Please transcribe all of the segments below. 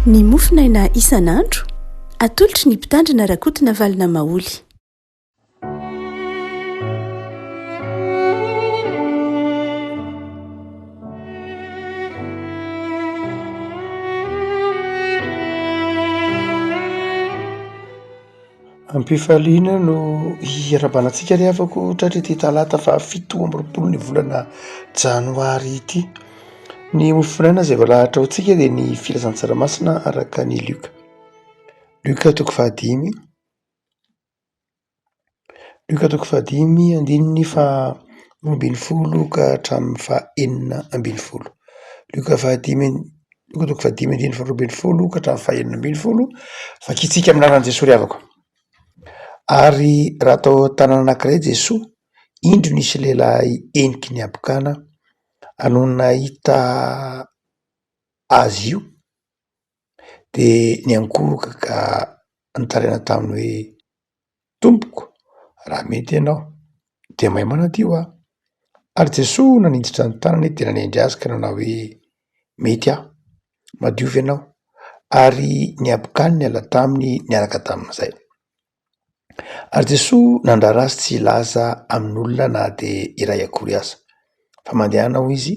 Ny mofinaina isan'andro atolotry ny mpitandrina rakotina valina maoly. Ampifaliana no hiarabanantsika ry havako tratrety talata fa 7 ny volana janoary ity. Ny mofinaina izay voalahatra ho tsika dia ny filazan-tsaramasinà araka ny Luka. Luka 5:5, Luka 5:5 fa 12 ka hatramin'ny fa 4:40. Luka 5:5 fa 12 ka hatramin'ny fa 4:40. Vakitsika amin'ny anaran'i Jesosy ry havako. Ary raha tao tanàna anankiray Jesosy, indro nisy lehilahy eniky ny abokana, ano nahita azy io dia niankoroka ka nitaraina taminy hoe: tompoko, raha mety ianao dia mahay manadio aho. Ary Jesosy naninditra ny tanany dia nanendry azy ka nanao hoe: mety aho, madiovy ianao. Ary ny abokany niala taminy, niaraka tamin'izay. Ary Jesosy nandrara azy tsy hilaza amin'olona na dia iray akory aza, fa mandehana ho izy,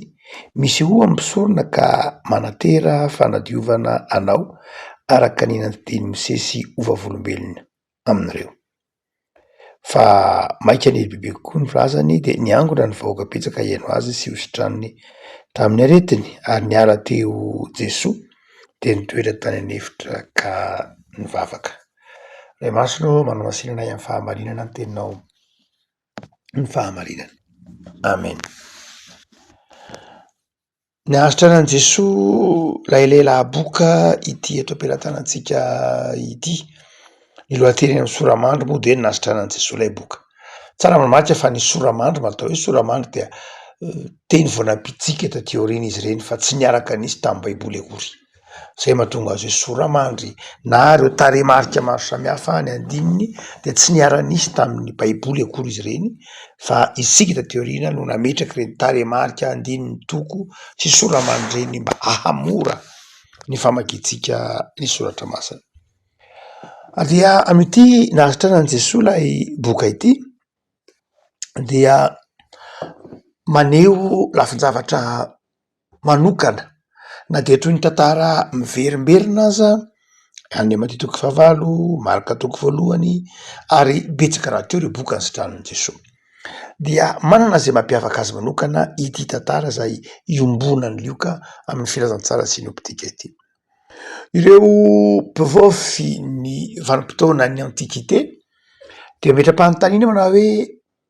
misy hohany misorona ka manantera fanadiovana anao araka ny nandidy Mosesy ovavolombelona amin'ireo. Fa maika ny bebe kokoa ny filazany dia niangona ny vahoaka betsaka hiaino azy sy hositraniny tamin'ny aretiny, ary niala teo Jesosy dia nitoetra tany anefitra ka nivavaka. Ray Masino manao masinana amin'ny fahamarinana ny teninao ny fahamarinana. Amen. Niazitra an'i Jesosy ilay lehilahy boka ity eto am-pelantanantsika ity. Ny lohateny amin'ny soramandry moa dia niazitra an'i Jesosy ilay boka. Tsara mamaky fa ny soramandry, malitao hoe soramandry dia teny vao nampitsika taty aoriana izy ireny fa tsy niaraka nisy tamin'ny baiboly akory. Izay mahatonga azy hoe soramandry, na ireo tarehimarika maro samihafa ny andininy dia tsy niara-nisy tamin'ny baiboly akory izy ireny, fa isika taty aoriana no nametraka ireny tarehimarika, andininy toko sy soramandry ireny mba hahamora ny famakiantsika ny soratra masina. Dia amin'ity nahazitra an'i Jesosy ilay boka ity dia maneho lafin-javatra manokana, na dia toy ny tantara miverimberina aza, any Matteo 9, Marka 1 ary betsaka raha teo ireo boka nositranin'i Jesosy. Dia manana izay mampiavaka azy manokana ity tantara izay iombonan'ny Luka amin'ny filazantsara sinoptika ity. Ireo mpivaofy ny vanim-potoana ny antikité dia metram-panontaniana manao hoe: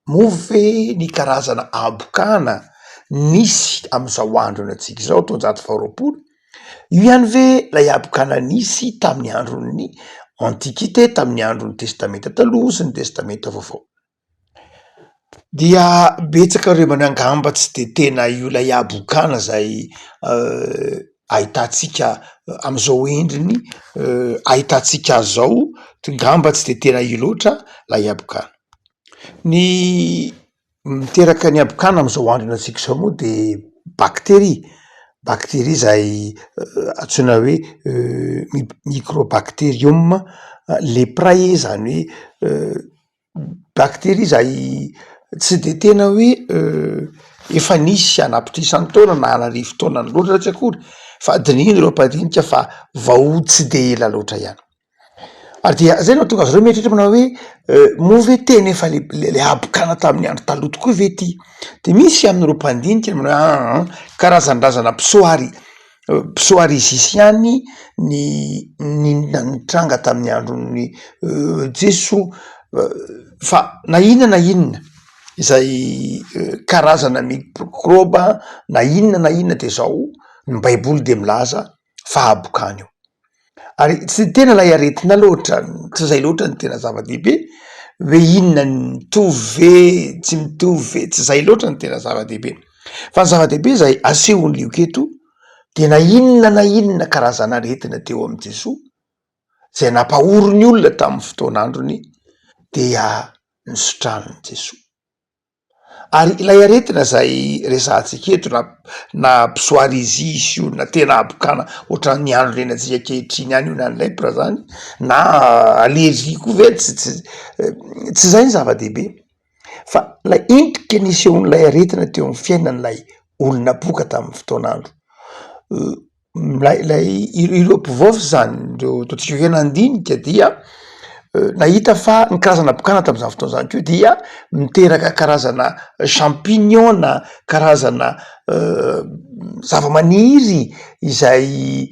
move ny karazana abokana nisy amin'izao andro ny antsika izao, taonjato faha 20, io ihany ve ilay abokana nisy tamin'ny andron'ny antikité, tamin'ny andron'ny testamenta taloha sy ny testamenta vaovao? Dia betsaka ireo manao angamba tsy dia tena io ilay abokana izay ahitantsika amin'izao endriny, ahitantsika zao, ngamba tsy dia tena io loatra ilay abokana. Ny miteraka ny abokana amin'izao andro antsika izao moa dia bakteria izay antsoina hoe microbacterium leprae, zany hoe bakteria izay tsy dia tena hoe efa nisy hanapitra isan-taona na hanarivo taona ny loatra tsy akory, fa dinihy ireo mpandinika fa vao tsy dia ela loatra ihany. Ary dia zay no tonga azy ireo mieritreritra manao hoe moa ve tena efa le abokana tamin'ny andro taloha tokoa ve ty? Dia misy amin'ireo mpandinika manao karazan-drazana psoarizisy ihany ny tranga tamin'ny andron'ny Jesosy, fa na inona izay karazana microba na inona dia zao ny baiboly dia milaza fa abokana io. Ary tsy tena ilay aretina loatra, tsy izay loatra ny tena zava-dehibe hoe inona ny mitovy ve tsy mitovy ve, tsy izay loatra ny tena zava-dehibe, fa ny zava-dehibe izay asehon'ny Luka eto dia na inona karazana aretina teo amin'i Jesosy izay nampahory ny olona tamin'ny fotoan'androny dia nisotranin'i Jesosy. ary ilay aretina zay resantsika eto na mpisoary izy isy io na tena abokana ohatra ny andro reny atsika kehitriny any io na nylempra zany na alerzy ko ve tsy zay ny zava-dehibe fa lay indrika nisehon'lay aretina teo amin'ny fiainan'lay olona boka tamin'ny fotoan'andro lay ireo mpivaofy zany reo totsika fiainandinika dia nahita fa ny karazana bokana tam'izany fotoana zany keo dia miteraka karazana champignon na karazana zava-maniry izay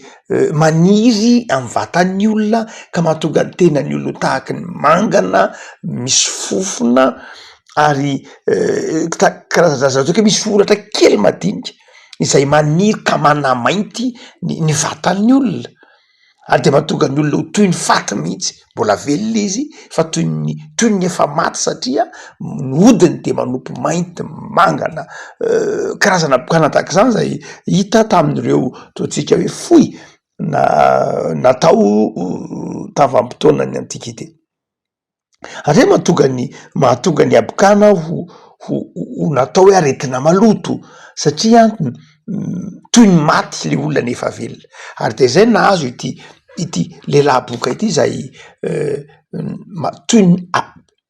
maniry amy vatan'ny olona ka mahatonga ny tenany olona tahaky ny mangana misy fofona ary karazana zao ke misy foratra kely madinika izay maniry ka manamainty ny vatan'ny olona ary de mahatonga ny olona ho toy ny faty mihitsy mbola velona izy fa toy ny efa maty satria ny odiny de manompo mainty mangana karazana bokana tahaka zany zay hita tamin'ireo totsika hoe foy natao tavanim-potoanany antikité ary mahatonga ny abokana ho natao hoe aretina maloto satria toy ny maty le olona nefa velona ary de zay nahazo ity lehilahy boka ity zay toy ny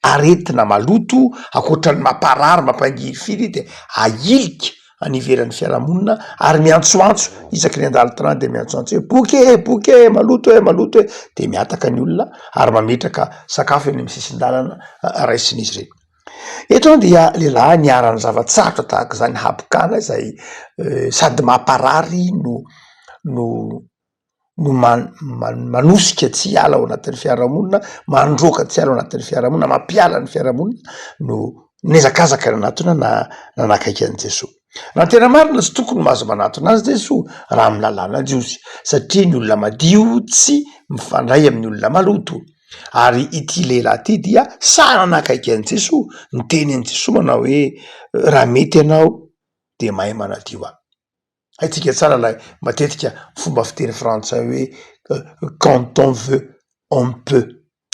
aretina maloto akoatrany mamparary mampangiry firy de ailika aniveran'ny fiarahamonina ary miantsoantso isaky ny andalo tana de miantsoantso hoe boke maloto e de miataka ny olona ary mametraka sakafo eny amy sisin-dalana raisin'izy reny eto dia lehilahy niarany zavatsarotra tahaka zany habokana zay sady mamparary no manosika tsy ala ao anatin'ny fiarahamonina mandroaka tsy ala ao anatin'ny fiarahamonina mampiala ny fiarahamonina no nezakazaka ny anatona na nanakaiky an' Jesosy raha tena marina tsy tokony mahazo manatona azy Jesosy raha amy lalàna jiosy satria ny olona madio tsy mifandray amin'ny olona maloto ary ity lehilahy ty dia sa nanakaiky an' Jesosy ny teny an' Jesosy manao hoe raha mety ianao de mahay manadio aho haitsika tsara lay matetika fomba fiteny frantsay hoe quand on veut on peut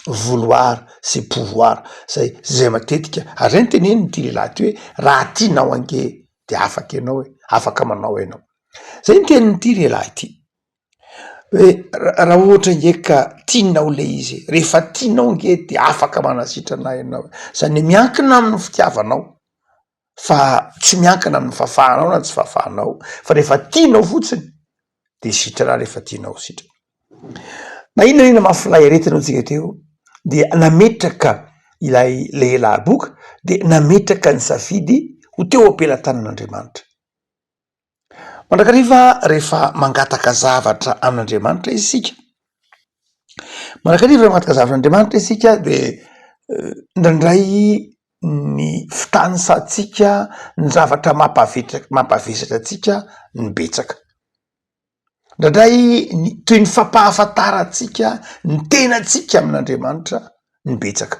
vouloir c'est pouvoir zay matetika ary zay ny teneniny ty lehilahy ty hoe raha tianao ange de afaky ianao hoe afaka manao ianao zay ny teniny ty lehilahy ty hoe raha ohatra nge ka tianao le izy rehefa tianao nge de afaka manasitra anay ianao zany miankina amin'ny fitiavanao fa tsy miankina amin'ny fahafahanao na tsy fahafahanao fa rehefa tianao fotsiny de sitrana rehefa tianao sitra na inona mafilay aretina antsika teo de nametraka ilay lehilahy boka de nametraka ny safidy ho teo ampelantanan'Andriamanitra mandrakariva rehefa mangataka zavatra amin'Andriamanitra isika mandrakariva mangataka zavatra amin'Andriamanitra isika de ndraindray ny fitanisatsika ny zavatra mampavesatra atsika ny betsaka ndraindray toy ny fampahafantaratsika ny tenatsika amin'Andriamanitra ny betsaka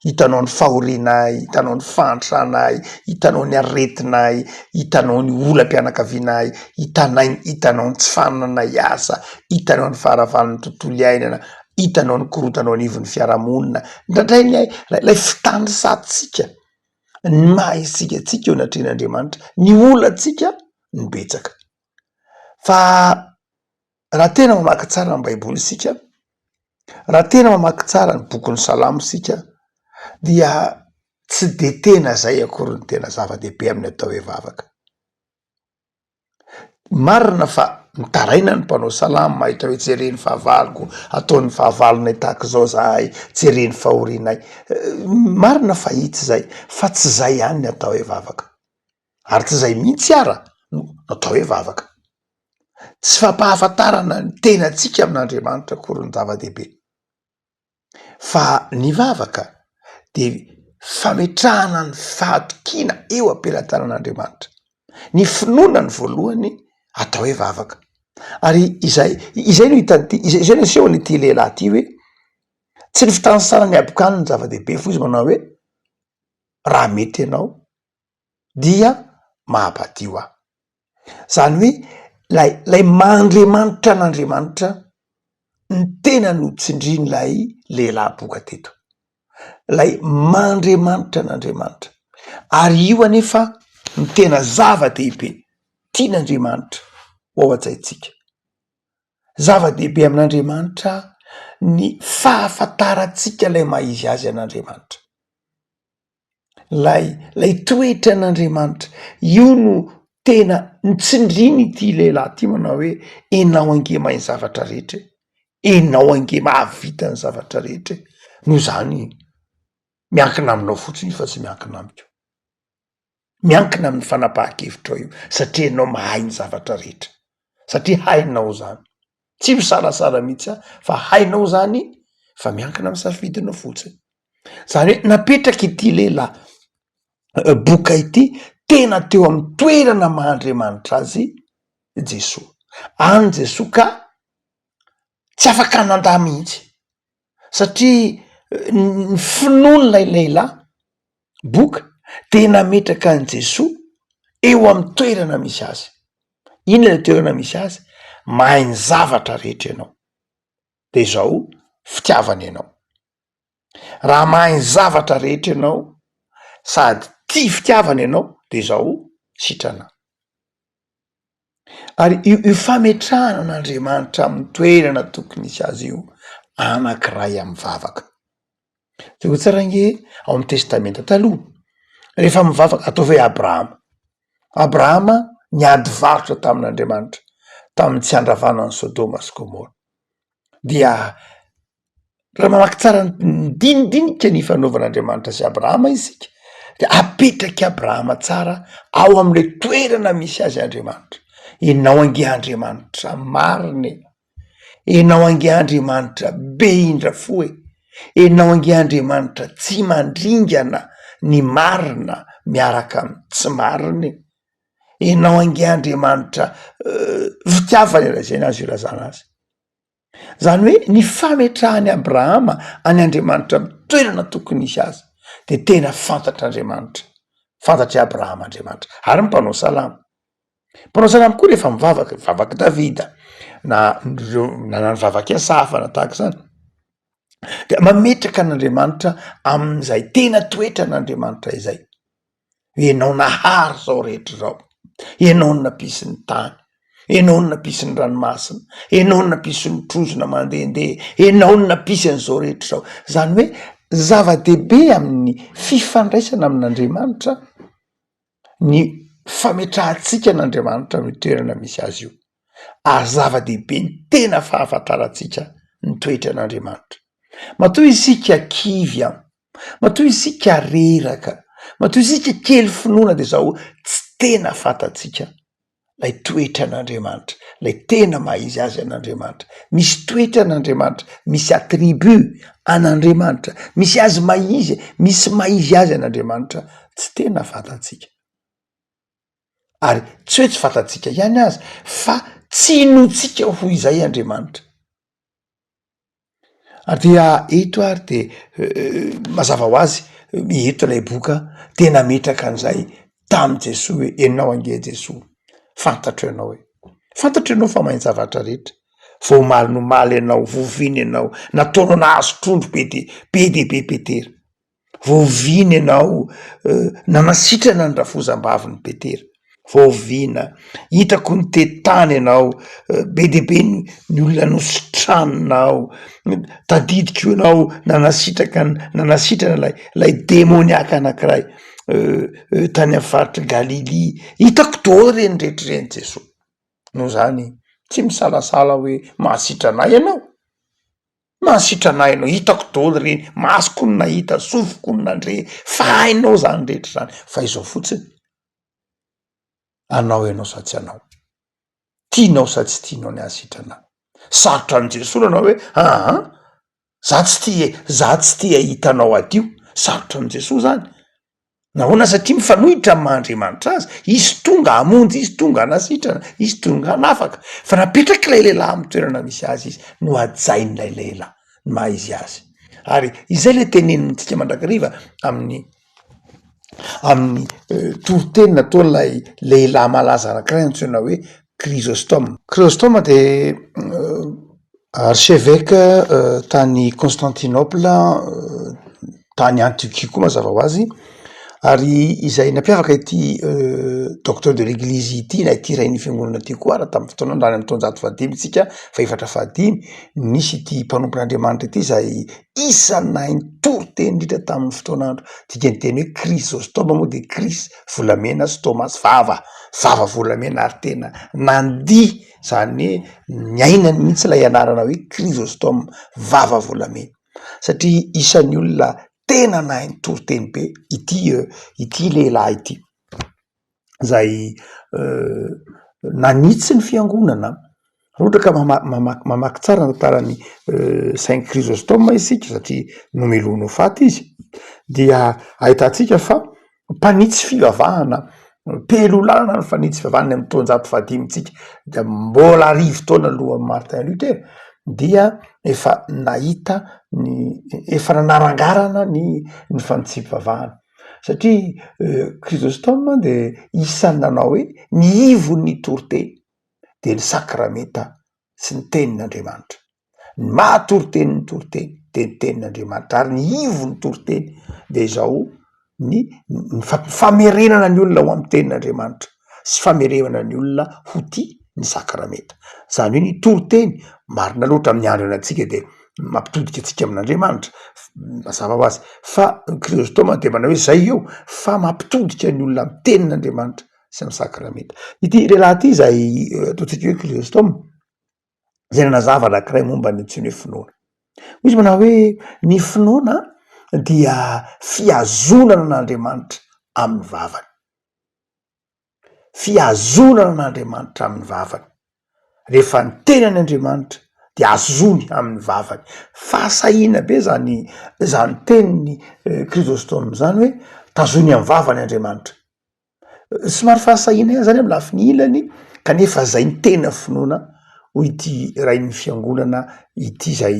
hitanao ny fahorinay hitanao ny fantranay hitanao ny aretinay hitanao ny olam-pianakavinay hitanao ny tsy fananay asa hitanao ny faharavan'ny tontolo iainana hitanao ny korotanao anivon'ny fiarahamonina ndraindray lay fitanisatsika ny mahaitsika tsika eo anatren'Andriamanitra ny olatsika ny betsaka fa raha tena mamaky tsara ny baiboly sika raha tena mamaky tsara ny bokin'ny salamo sika dia tsy de tena zay akory ny tena zava-dehibe amin'ny atao hoe vavaka marina fa mitaraina ny mpanao salamo mahitra hoe jereny fahavaloko ataon'ny fahavalonay tahaka zao zahay jereny fahorinay marina fa hitsy zay fa tsy zay ihany ny atao hoe vavaka ary tsy zay mihitsy ara no atao hoe vavaka tsy fampahafantarana ny tenatsika amin'Andriamanitra akory ny zava-dehibe fa ny vavaka de fametrahana ny fahatokiana eo ampelantanan'Andriamanitra ny finoana ny voalohany atao hoe vavaka ary izay no hitan'ity izay no asehony ity lehilahy ty hoe tsy ny fitanisana ny abokany ny zava-dehibe fo izy manao hoe raha mety ianao dia mahapadio aho zany hoe lay mandriamanitra an'Andriamanitra ny tena notsindrin'lay lehilahy boka teto lay mandriamanitra an'Andriamanitra ary io anefa ny tena zava-dehibe tian'Andriamanitra ho ao an-tsaintsika. Zava-dehibe amin'Andriamanitra ny fahafantaratsika lay maha izy azy an'Andriamanitra, lay toetra an'Andriamanitra. Io no tena nitsindriny ity lehilahy ty manao hoe enao ange mahay ny zavatra rehetra, enao ange mahavita ny zavatra rehetra. Noho zany miankina aminao fotsiny fa tsy miankina amiko, miankina amin'ny fanapahan-kevitrao io, satria enao mahay ny zavatra rehetra, satria hainao zany, tsy misarasara mihitsy fa hainao zany, fa miankina amin'ny safidinao fotsiny. Zany hoe napetraka ity lehilahy boka ity tena teo amin'ny toerana maha-Andriamanitra azy Jesosy. Any Jesosy ka tsy afaka nandà mihitsy, satria ny finoan'lay lehilahy boka de nametraka an' Jesosy eo amin'ny toerana misy azy. Ino lay toerana misy azy? Mahay ny zavatra rehetra ianao, de zao fitiavana ianao. Raha mahay ny zavatra rehetra ianao sady tia fitiavana ianao, de zao sitrana. Ary io fametrahana an'Andriamanitra amin'ny toerana tokony isy azy io anankiray amin'ny vavaka. De ho tsara nge ao amin'ny testamenta taloha, rehefa mivavaka ataovy hoe Abrahama niady varotra tamin'Andriamanitra tamin'ny tsy andravanan'ny Sodoma sy Gomora. Dia raha mamaky tsara ny dinidinika ny fanaovan'Andriamanitra sy Abrahama isika, de apetraky Abrahama tsara ao am'le toerana misy azy Andriamanitra. Enao ange Andriamanitra marina, enao ange Andriamanitra be indra foe, enao ange Andriamanitra tsy mandringana ny marina miaraka amin'ny tsy marina, enao ange Andriamanitra fitiavana ilazany azy io lazana azy. Zany hoe ny fametrahany Abrahama any Andriamanitra amin'ny toerana tokony isy azy, de tena fantatr'Andriamanitra, fantatry Abrahama Andriamanitra. Ary ny mpanao salama koa rehefa mivavaky Davida na nivavaky Asafa na tahaka zany, de mametraka an'Andriamanitra amin'izay tena toetra an'Andriamanitra izay. Enao nahary zao rehetra zao, enao ny nampisy ny tany, enao ny nampisy ny ranomasina, enao ny nampisy ny trozona mandehandeha, enao ny nampisy an'izao rehetra zao. Zany hoe zava-dehibe amin'ny fifandraisana amin'Andriamanitra ny fametrahantsika an'Andriamanitra amin'ny toerana misy azy io. Ary zava-dehibe ny tena fahafantaratsika ny toetra an'Andriamanitra. Matoa isika kivy matoa isika reraka, matoa isika kely finoana, de zao tsy tena fantatsika lay toetra an'Andriamanitra, lay tena mahizy azy an'Andriamanitra. Misy toetra an'Andriamanitra, misy attribut an'Andriamanitra, misy azy mahizy, misy mahizy azy an'Andriamanitra, tsy tena fantatsika. Ary tsy hoe tsy fantatsika ihany azy, fa tsy inotsika ho izay Andriamanitra. Ary dia eto ary de mazava ho azy, eto lay boka tena nametraka an'izay tamin'i Jesosy hoe enao ange Jesosy, fantatra ianao fa mahay ny zavatra rehetra, voamaly nomaly ianao, voviny ianao, nataonao nahazo trondro be de be Petera, voviny ianao, nanasitrana ny rafozam-bavy ny Petera, voviana, hitako ny tetany ianao, be de be ny olona nositranonao, tadidiko ianao nanasitrana lay demoniaka anankiray tany amin'ny faritry Galily. Hitako daholo reny rehetra reny Jesosy. Noho zany tsy misalasala hoe mahasitra anay ianao, mahasitra anay ianao, hitako daholo reny, masoko ny nahita, sofiko ny nandre, fa hainao zany rehetra zany, fa izao fotsiny, anao ianao sa tsy anao, tianao sa tsy tianao ny ahasitra anay. Sarotra an' Jesosy anao hoe za tsy tia hitanao adio. Sarotra an' Jesosy zany. Nahoana? Satria mifanohitra amin'ny Mahandriamanitra azy, izy tonga hamonjy, izy tonga hanasitrana, izy tonga hanafaka, fa napetraky lay lehilahy amin'ny toerana misy azy izy no ajain'lay lehilahy ny maha izy azy. Ary izay le tenenintsika mandrakariva amin'ny toroteny nataon'lay lehilahy malaza anankiray antsoina hoe Chrysostome. Chrysostome de archevêque tany Constantinople, tany Antioquie koa mazava ho azy, Ary izay nampiavaka ity docteur de l'église ity na ity rain'ny fiangonana ty koa raha tamin'ny fotoana ndrany amin'ny taonjato fahadimy tsika fa efatra fahadimy nisy ity mpanompon'Andriamanitra ity zay isanainy tory-teny indrindra tamin'ny fotoanandro dikany teny hoe Chrysostome moa de Christ volamena sy Thomas vava volamena ary tena nandihy zany hoe niainany mihitsy ilay anarana hoe Chrysostome vava volamena satria isan'ny olona tena nahay tory-teny be ity lehilahy ity zay nanitsy ny fiangonana raha ohatra ka mamaky tsara tantarany Saint Chrysostome isika satria nomeloana ho faty izy dia ahitantsika fa mpanitsy fivavahana pelolana ny fanitsy fivavahana amin'ny taonjato fahadimytsika da mbola arivo taona aloha Martin Luther dia efa nahita efa nanarangarana ny fanitsy fivavahana satria Chrysostome de isan'ny nanao hoe ny ivon'ny tory-teny de ny sakramenta sy ny tenin'Andriamanitra ny mahatory-teny ny tory-teny de ny tenin'Andriamanitra ary ny ivon'ny tory-teny de izao ny famerenana ny olona ho amin'ny tenin'Andriamanitra sy famerenana ny olona ho tia ny sakramenta zany hoe ny tory-teny marina loatra amin'ny andro antsika de mampitodika atsika amin'Andriamanitra mazava ho azy fa Chrysostome de manao hoe zay eo fa mampitodika ny olona amin'ny tenin'Andriamanitra sy amin'ny sakramenta ity lehilahy ity zay ataontsika hoe Chrysostome zay nanazava anankiray momba ny antsony hoe finoana izy manao hoe ny finoana dia fiazonana an'Andriamanitra amin'ny vavany fiazonana an'Andriamanitra amin'ny vavany rehefa ny tenan'Andriamanitra de azony amin'ny vavany fahasahina be zany teniny Chrysostome zany hoe tazony amin'ny vavany Andriamanitra somary fahasahina ihany zany amin'ny lafiny ilany kanefa zay ny tena finoana ho ity rain'ny fiangonana ity zay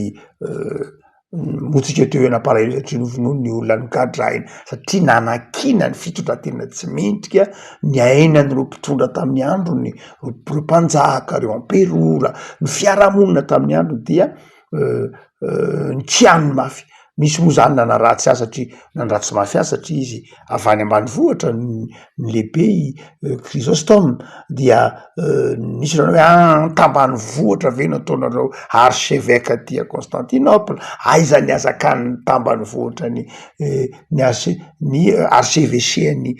motsika teo anapalahelo satria novonono ny olona nogadraina satria nanakina ny fitondratena tsy mendrika ny ainany ro mpitondra tamin'ny andro ny ro mpanjaka reo amperora ny fiarahamonina tamin'ny andro dia ny tian'ny mafy misy moa zany nanaratsy azy satria nanaratsy mafy azy satria izy avany ambanivohatra ny lehibe Chrysostome dia nisy rano hoe tambanivohatra ve nataonareo archevêque aty à Constantinople aiza ny azakany tambanivohatra ny archevêché-ny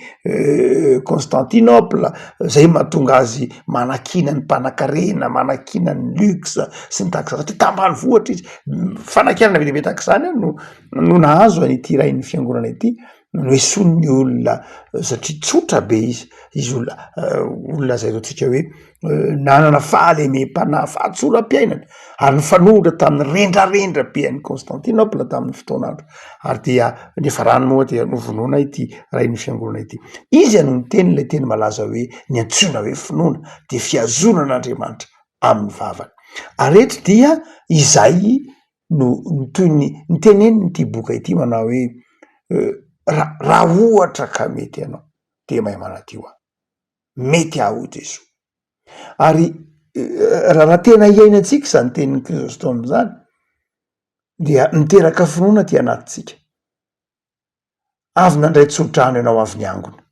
Constantinople zay mahatonga azy manakina ny mpanakarena manakina ny luxe sy ny taksa satria tambanivohatra izy fanakinana be lehibe takzany no nahazo anyity rain'ny fiangonana ity no eson'ny olona satria tsotra be izy olona zay ataotsika hoe nanana fahalemem-panahy fahatsoram-piainana ary nifanohitra tamin'ny rendrarendra be an'ny Constantinople tamin'ny fotoanandro ary dia nefa rano moa dia novonoana ity rain'ny fiangonana ity izy ano ny teny ilay teny malaza hoe ny antsoina hoe finoana de fiazonan'Andriamanitra amin'ny vavany ary eto dia izay no toy ny teneniny ity boka ity manao hoe raha ohatra ka mety ianao de mahay manadio aho mety aho Jesoa ary raha tena iainantsika zany tenin'ny Chrysostome zany dia niteraka finoana ty anatintsika avy nandray tsodrano ianao avy niangona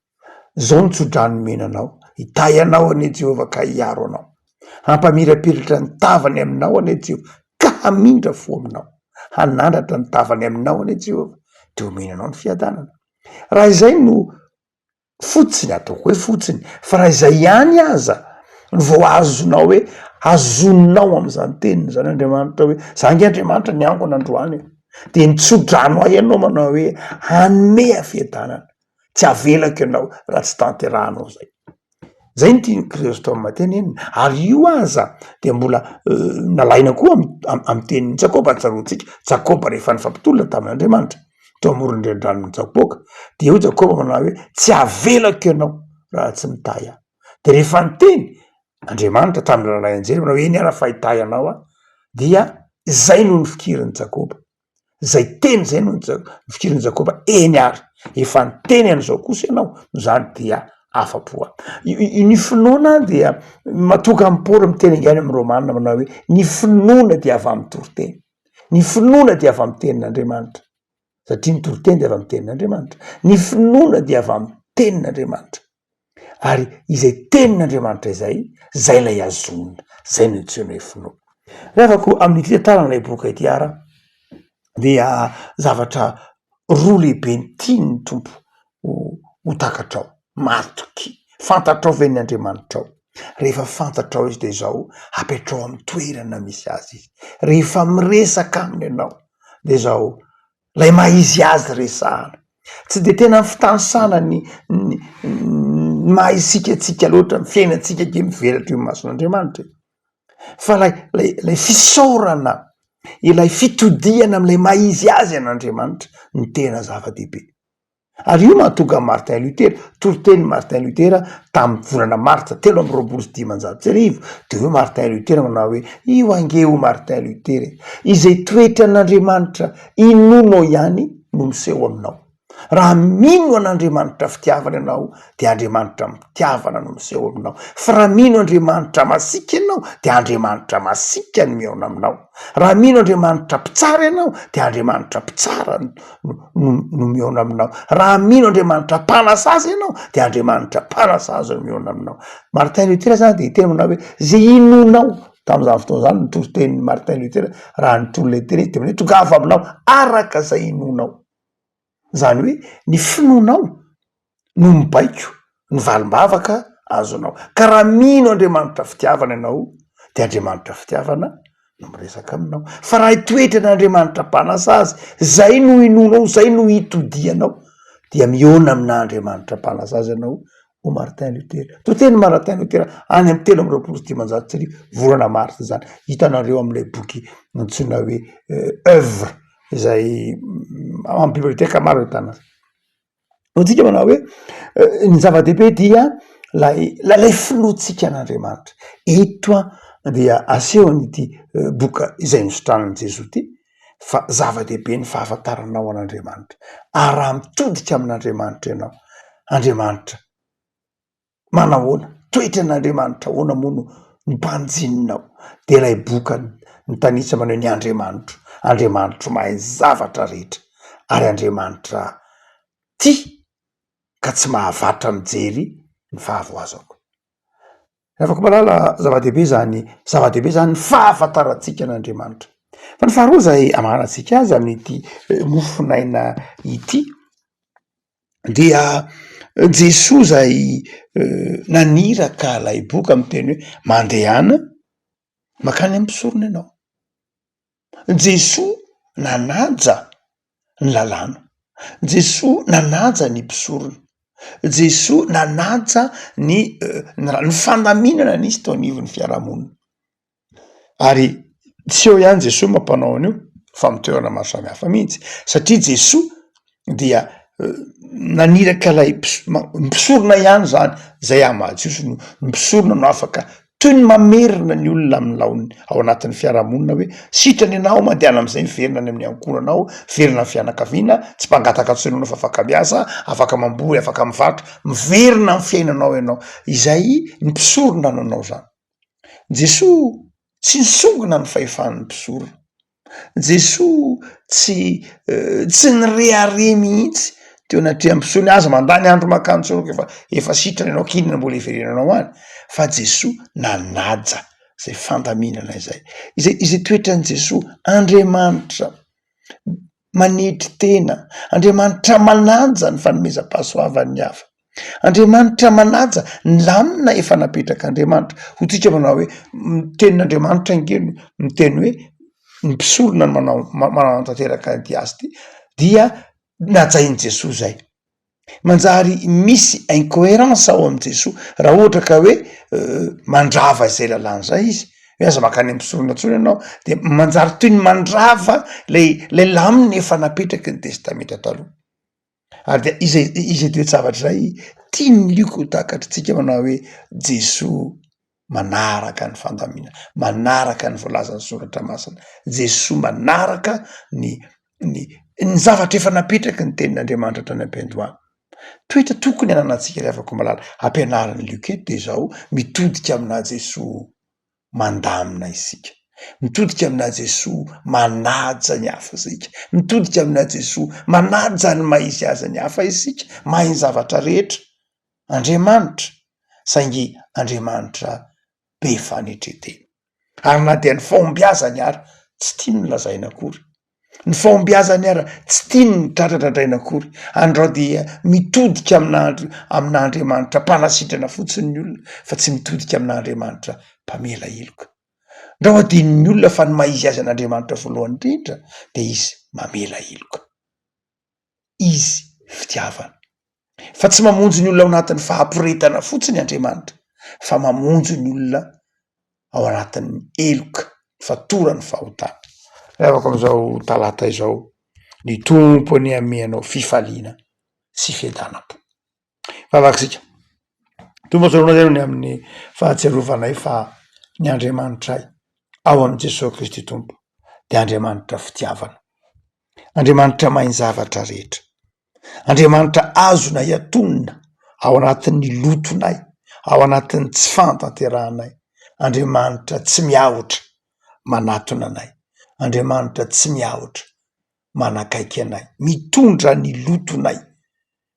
zao ny tsodrano menanao hitay anao ane Jehovah ka hiaro anao hampamirapiratra ny tavany aminao ane Jehovah ka hamindra fo aminao hanandratra ny tavany aminao ane Jehovah de omenanao ny fiadanana raha izay no fotsiny ataoko hoe fotsiny fa raha izay ihany aza ny vao azonao hoe azoninao am'izany teniny zany Andriamanitra hoe zangy Andriamanitra niangona androany de nitsodrano ahy ianao manao hoe hanome fiadanana tsy avelako ianao raha tsy tanterahanao zay ny tiany Chrysostome teny eniny ary io aza de mbola nalaina koa amin'ny tenin'ny Jakoba tsaroantsika Jakoba rehefa nifampitolona tamin'Andriamanitra teo amoron'ny Jakoba de eo Jakoba manao hoe tsy avelako ianao raha tsy mitay aho de rehefa niteny Andriamanitra tamin'ny lalay anjery manao hoe eny ara fahitay anao dia zay no ny fikirin'ny Jakoba zay teny zay no ny fikirin'ny Jakoba eny ary efa niteny an'izao kosa ianao no zany dia afa-po ny finoana dia matoka amin'ny Paoly miteny angany amin'ny Romanina manao hoe ny finoana dia avy amin'ny tory-teny ny finoana dia avy amin'ny tenin'Andriamanitra satria ny toroteny de avy amin'ny tenin'Andriamanitra, ny finoana dia avy amin'ny tenin'Andriamanitra, ary izay tenin'Andriamanitra zay lay azonina, zay no antsoina hoe finoana. Rehefako amin'ny fitantaran'ilay boka ity ara dia zavatra roa lehibe ny tiany tompo ho takatrao, matoky fantatrao ve ny Andriamanitrao. Rehefa fantatrao izy de zao apetrao amin'ny toerana misy azy izy, rehefa miresaka aminy ianao de zao lay maizy azy resahana, tsy de tena fitansana ny mahaisikatsika loatra ny fiainatsika ke mivelatra io mason'Andriamanitra, fa lay fisaorana, ilay fitodiana am'ilay maizy azy an'Andriamanitra ny tena zava-dehibe. Ary io mahatonga Martin Luther, toroteny Martin Luther tamin'ny volana martsa 13 de hoe Martin Luther manao hoe io angeo Martin Luther, izay toetra an'Andriamanitra inonao ihany no miseho aminao. Raha mino an'Andriamanitra fitiavana ianao de Andriamanitra mitiavana no miseho aminao, fa raha mino Andriamanitra masika ianao de Andriamanitra masika no mihaona aminao, raha mino Andriamanitra mpitsara ianao de Andriamanitra mpitsara no mihaona aminao, raha mino Andriamanitra mpanasazy ianao de Andriamanitra mpanasazy no mihaona aminao. Martin Luther zany de hiteny manao hoe zay inonao tam'izany fotoana zany ny toroteny Martin Luther, raha nytolona teny de hoe tongava aminao araka zay inonao, zany hoe ny finoanao no mibaiko ny valim-bavaka azonao. Ka raha mino Andriamanitra fitiavana ianao de Andriamanitra fitiavana no miresaka aminao, fa raha toetra n'Andriamanitra mpanasazy zay no inonao, zay no hitodianao dia mihaona amin'Andriamanitra mpanasazy ianao. O Martin Luther, toteny Martin Luther any amin'ny 13 volana martsa zany, hitanareo am'ilay boky antsoina hoe œuvre izay amin'ny biblioteka maro hitana. Tsika manao hoe ny zava-dehibe dia lay finoatsika an'Andriamanitra. Eto dia aseho an'ity boka izay nisotranan'i Jesoa ty, fa zava-dehibe ny fahafantaranao an'Andriamanitra. Ary raha mitodika amin'Andriamanitra ianao, Andriamanitra manahoana, toetra n'Andriamanitra ahoana moa no mpanjininao, de lay boka ny tanisa manao ny Andriamanitra mahay zavatra rehetra, ary Andriamanitra tia ka tsy mahavatra mijery ny fahavoazako. Afaka malala zava-dehibe zany ny fahafantarantsika n'Andriamanitra. Fa ny faharoa zay amanatsika azy amin'ity mofinaina ity dia Jesoa zay naniraka lay boka amin'ny teny hoe mandehana makany amin'ny mpisorona ianao. Jesoa nanaja ny lalàna, Jesoa nanaja ny mpisorona, Jesoa nanaja ny fandaminana nisy tao anivon'ny fiarahamonina. Ary tsy eo ihany Jesoa mampanao an'io fa mitoerana maro samihafa mihitsy, satria Jesoa dia naniraka lay mpisorona ihany zany, zay amajiosy no mpisorona no afaka toy ny mamerina ny olona amin'ny laony ao anatin'ny fiarahamonina hoe sitrany ianao mandehana am'izay miverina any amin'ny ankoranao, verina ny fianakaviana, tsy mpangataka tsoinanao fa afaka miasa, afaka mamboly, afaka mivarotra, miverina amin'ny fiainanao ianao. Izay ny mpisorona nanao zany. Jesoa tsy nisongona ny fahefan'ny mpisorona, Jesoa tsy nirehare mihitsy teo anatria mpisorona aza mandany andro makantsonoko efa sitrany ianao kinina mbola hiverenanao any, fa Jesoa nanaja zay fandaminana izay toetran'i Jesoa. Andriamanitra manetry tena, Andriamanitra manaja ny fanomezam-pahasoavan'ny hafa, Andriamanitra manaja ny lamina efa napetraka Andriamanitra. Ho tsika manao hoe tenin'Andriamanitra ngeno miteny hoe ny mpisorona manao tanteraka an'ity azy ty dia najain'i Jesoa zay. Manjary misy incohérence ao amin'i Jesoa raha ohatra ka hoe mandrava izay lalàna zay izy, hoe aza makany amin'ny mpisorona tsony ianao de manjary toy ny mandrava lay lamina efa napetraky ny testamenta taloha. Ary de izay toetsavatra zay tiany lioko ho takatritsika manao hoe Jesoa manaraka ny fandamina, manaraka ny voalazan'ny soratra masina, Jesoa manaraka ny zavatra efa napetraky ny tenin'Andriamanitra hatrany am-piandohana. Toetra tokony ananantsika ry afaka malala ampianarany lioketo de zao mitodika amina Jesoa mandamina isika, mitodika amina Jesoa manaja ny hafa isika, mitodika amina Jesoa manaja ny maizy aza ny hafa isika, mahay ny zavatra rehetra. Andriamanitra saingy Andriamanitra be fanetretena. Ary na dia ny fahombiazany ary tsy tiany ny lazaina akory, ny fahombiazany ary tsy tiany ny tratratratraina akory. Andreo dia mitodika amina Andriamanitra mpanasitrana fotsiny ny olona, fa tsy mitodika amina Andriamanitra mpamela heloka. Ndao adin'ny olona fa ny maizy azy an'Andriamanitra voalohany indrindra dia izy mamela heloka, izy fitiavana. Fa tsy mamonjy ny olona ao anatin'ny fahampiretana fotsiny Andriamanitra, fa mamonjy ny olona ao anatin'ny heloka, fatorany fahotana. Revako am'izao talata izao, ny tompony amianao fifaliana sy fiadanam-po. Vavakisika, tombo sorona zay ny amin'ny fahatsiarovanay fa ny Andriamanitray ao amin'i Jesosy Kristy tompo dia Andriamanitra fitiavana, Andriamanitra mahay ny zavatra rehetra, Andriamanitra azonay atonina ao anatin'ny lotonay, ao anatin'ny tsy fantanterahanay. Andriamanitra tsy miahotra manatona anay, Andriamanitra tsy miahotra manakaiky anay, mitondra ny lotonay,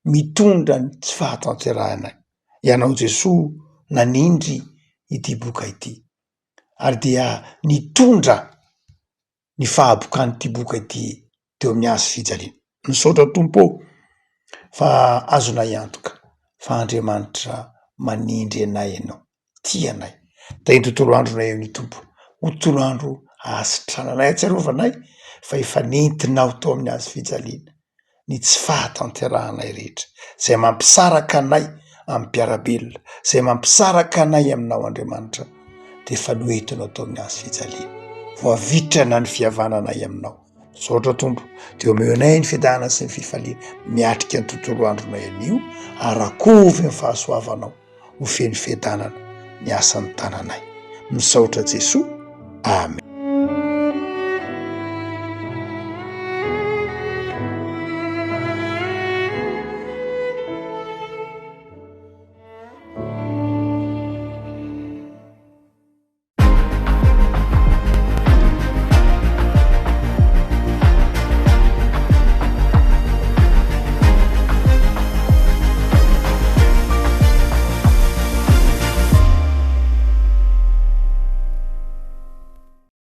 mitondra ny tsy fahatanterahanay. Ianao Jesoa nanindry ity boka ity, ary dia nitondra ny fahabokany'ity boka ity teo amin'ny hazo fijaliana. Misaotra Tompo fa azonay antoka fa Andriamanitra manindry anay ianao, tia anay. Da ny tontolo andronay eo ny Tompo, ho tontolo andro ahasitrananay, atsiarovanay fa efa nentinao tao amin'ny hazo fijaliana ny tsy fahatanterahanay rehetra, zay mampisaraka anay amin'ny mpiarabelona, zay mampisaraka anay aminao Andriamanitra, dia efa noentinao tao amin'ny hazo fijaliana, voavitrana ny fihavananay aminao. Misaotra Tompo, dia omeo anay ny fiadanana sy ny fifaliana, miatrika ny tontolo andronay anio, arakovy ny fahasoavanao, ho feno fiadanana ny asan'ny tananay. Misaotra Jesoa, amen.